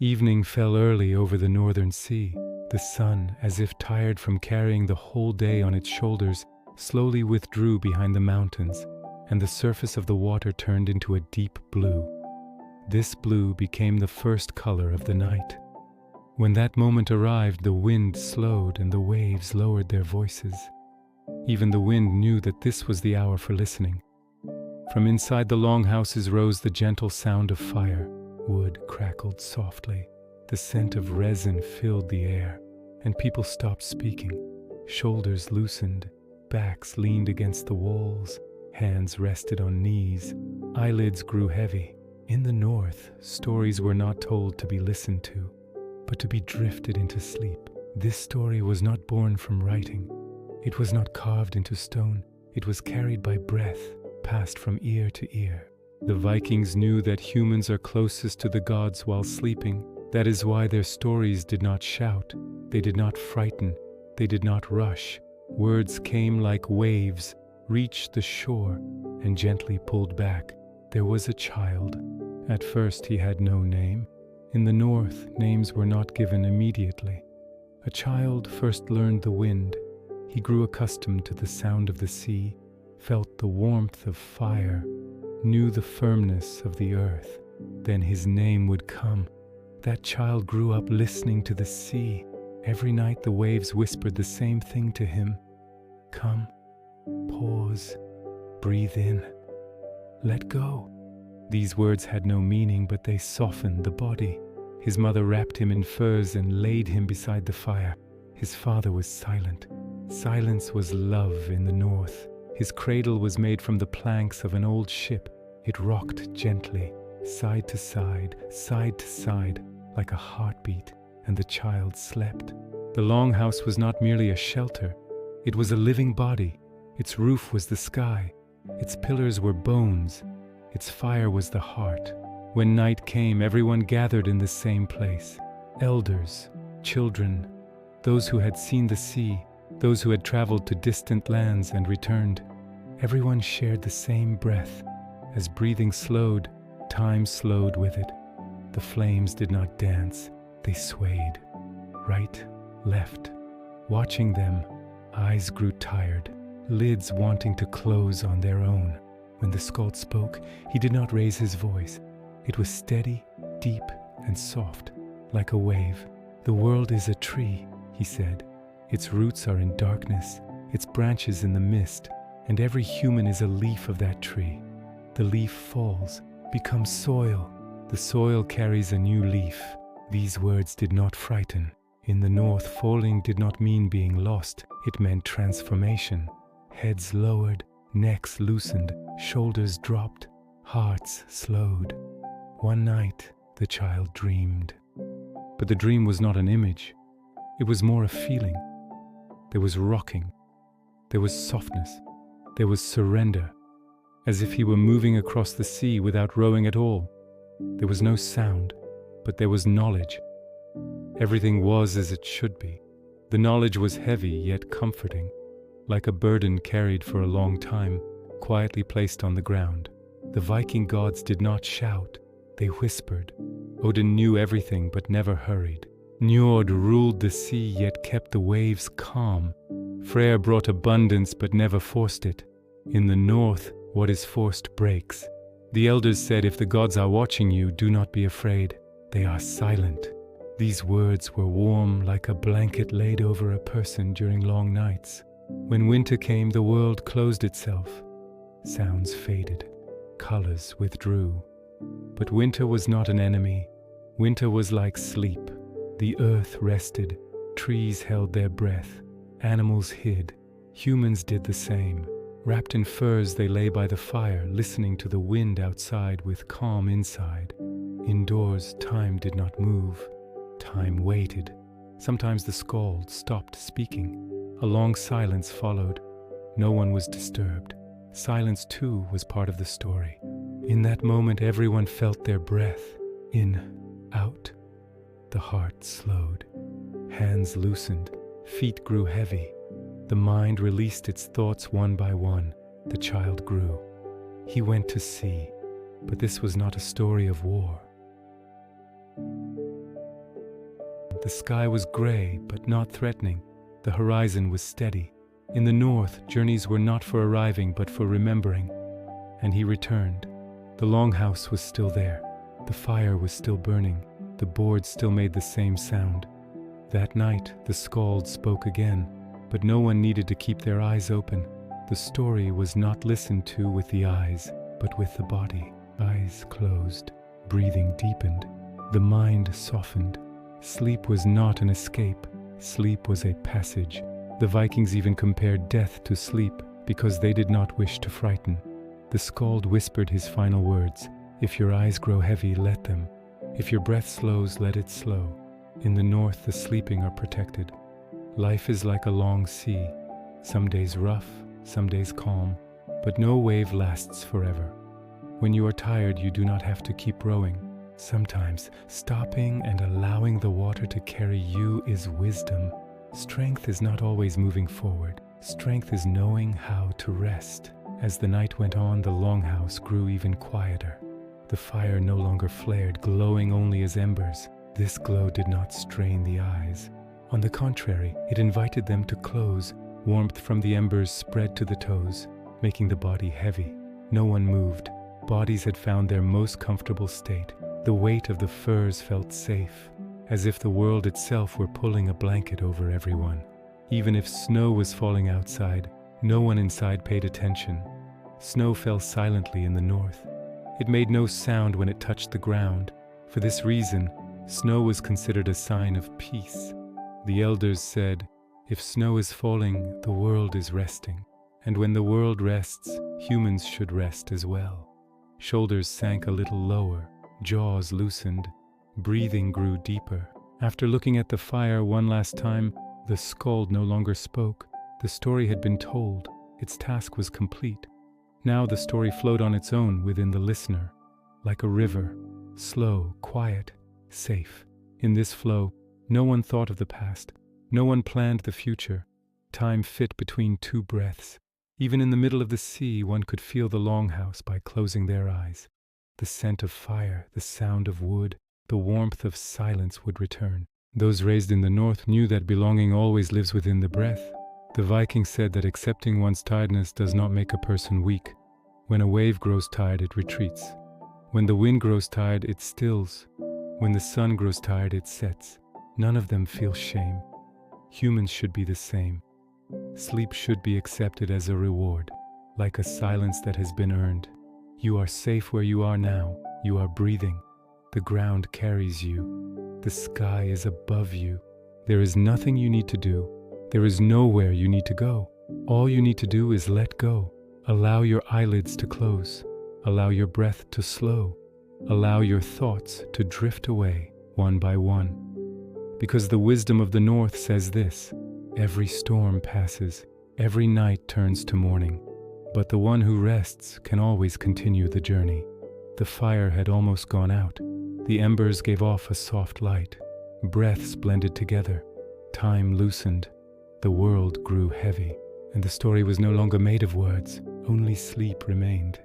Evening fell early over the northern sea. The sun, as if tired from carrying the whole day on its shoulders, slowly withdrew behind the mountains, and the surface of the water turned into a deep blue. This blue became the first color of the night. When that moment arrived, the wind slowed and the waves lowered their voices. Even the wind knew that this was the hour for listening. From inside the longhouses rose the gentle sound of fire. Wood crackled softly. The scent of resin filled the air, and people stopped speaking. Shoulders loosened, backs leaned against the walls, hands rested on knees, eyelids grew heavy. In the north, stories were not told to be listened to, but to be drifted into sleep. This story was not born from writing. It was not carved into stone. It was carried by breath, passed from ear to ear. The Vikings knew that humans are closest to the gods while sleeping. That is why their stories did not shout. They did not frighten. They did not rush. Words came like waves, reached the shore, and gently pulled back. There was a child. At first he had no name. In the north, names were not given immediately. A child first learned the wind. He grew accustomed to the sound of the sea, felt the warmth of fire, knew the firmness of the earth. Then his name would come. That child grew up listening to the sea. Every night the waves whispered the same thing to him. Come, pause, breathe in, let go. These words had no meaning, but they softened the body. His mother wrapped him in furs and laid him beside the fire. His father was silent. Silence was love in the north. His cradle was made from the planks of an old ship. It rocked gently, side to side, like a heartbeat, and the child slept. The longhouse was not merely a shelter. It was a living body. Its roof was the sky. Its pillars were bones. Its fire was the heart. When night came, everyone gathered in the same place. Elders, children, those who had seen the sea, those who had traveled to distant lands and returned. Everyone shared the same breath. As breathing slowed, time slowed with it. The flames did not dance, they swayed. Right, left. Watching them, eyes grew tired, lids wanting to close on their own. When the Skald spoke, he did not raise his voice. It was steady, deep, and soft, like a wave. The world is a tree, he said. Its roots are in darkness, its branches in the mist, and every human is a leaf of that tree. The leaf falls, becomes soil. The soil carries a new leaf. These words did not frighten. In the north, falling did not mean being lost. It meant transformation. Heads lowered, necks loosened, shoulders dropped, hearts slowed. One night, the child dreamed. But the dream was not an image. It was more a feeling. There was rocking. There was softness. There was surrender, as if he were moving across the sea without rowing at all. There was no sound, but there was knowledge. Everything was as it should be. The knowledge was heavy yet comforting, like a burden carried for a long time, quietly placed on the ground. The Viking gods did not shout, they whispered. Odin knew everything but never hurried. Njord ruled the sea yet kept the waves calm. Freyr brought abundance but never forced it. In the north, what is forced breaks. The elders said, if the gods are watching you, do not be afraid. They are silent. These words were warm like a blanket laid over a person during long nights. When winter came, the world closed itself. Sounds faded. Colors withdrew. But winter was not an enemy. Winter was like sleep. The earth rested. Trees held their breath. Animals hid. Humans did the same. Wrapped in furs, they lay by the fire, listening to the wind outside with calm inside. Indoors, time did not move. Time waited. Sometimes the Skald stopped speaking. A long silence followed. No one was disturbed. Silence, too, was part of the story. In that moment, everyone felt their breath. In, out. The heart slowed. Hands loosened. Feet grew heavy. The mind released its thoughts one by one. The child grew. He went to sea, but this was not a story of war. The sky was gray, but not threatening. The horizon was steady. In the north, journeys were not for arriving, but for remembering. And he returned. The longhouse was still there. The fire was still burning. The boards still made the same sound. That night, the skald spoke again, but no one needed to keep their eyes open. The story was not listened to with the eyes, but with the body. Eyes closed, breathing deepened, the mind softened. Sleep was not an escape. Sleep was a passage. The Vikings even compared death to sleep because they did not wish to frighten. The skald whispered his final words. If your eyes grow heavy, let them. If your breath slows, let it slow. In the north, the sleeping are protected. Life is like a long sea. Some days rough, some days calm, but no wave lasts forever. When you are tired, you do not have to keep rowing. Sometimes, stopping and allowing the water to carry you is wisdom. Strength is not always moving forward. Strength is knowing how to rest. As the night went on, the longhouse grew even quieter. The fire no longer flared, glowing only as embers. This glow did not strain the eyes. On the contrary, it invited them to close. Warmth from the embers spread to the toes, making the body heavy. No one moved. Bodies had found their most comfortable state. The weight of the furs felt safe, as if the world itself were pulling a blanket over everyone. Even if snow was falling outside, no one inside paid attention. Snow fell silently in the north. It made no sound when it touched the ground. For this reason, snow was considered a sign of peace. The elders said, if snow is falling, the world is resting. And when the world rests, humans should rest as well. Shoulders sank a little lower, jaws loosened, breathing grew deeper. After looking at the fire one last time, the skald no longer spoke. The story had been told. Its task was complete. Now the story flowed on its own within the listener, like a river, slow, quiet, safe. In this flow, no one thought of the past. No one planned the future. Time fit between two breaths. Even in the middle of the sea, one could feel the longhouse by closing their eyes. The scent of fire, the sound of wood, the warmth of silence would return. Those raised in the north knew that belonging always lives within the breath. The Viking said that accepting one's tiredness does not make a person weak. When a wave grows tired, it retreats. When the wind grows tired, it stills. When the sun grows tired, it sets. None of them feel shame. Humans should be the same. Sleep should be accepted as a reward, like a silence that has been earned. You are safe where you are now. You are breathing. The ground carries you. The sky is above you. There is nothing you need to do. There is nowhere you need to go. All you need to do is let go. Allow your eyelids to close. Allow your breath to slow. Allow your thoughts to drift away one by one. Because the wisdom of the north says this: every storm passes, every night turns to morning, but the one who rests can always continue the journey. The fire had almost gone out. The embers gave off a soft light. Breaths blended together. Time loosened. The world grew heavy, and the story was no longer made of words. Only sleep remained.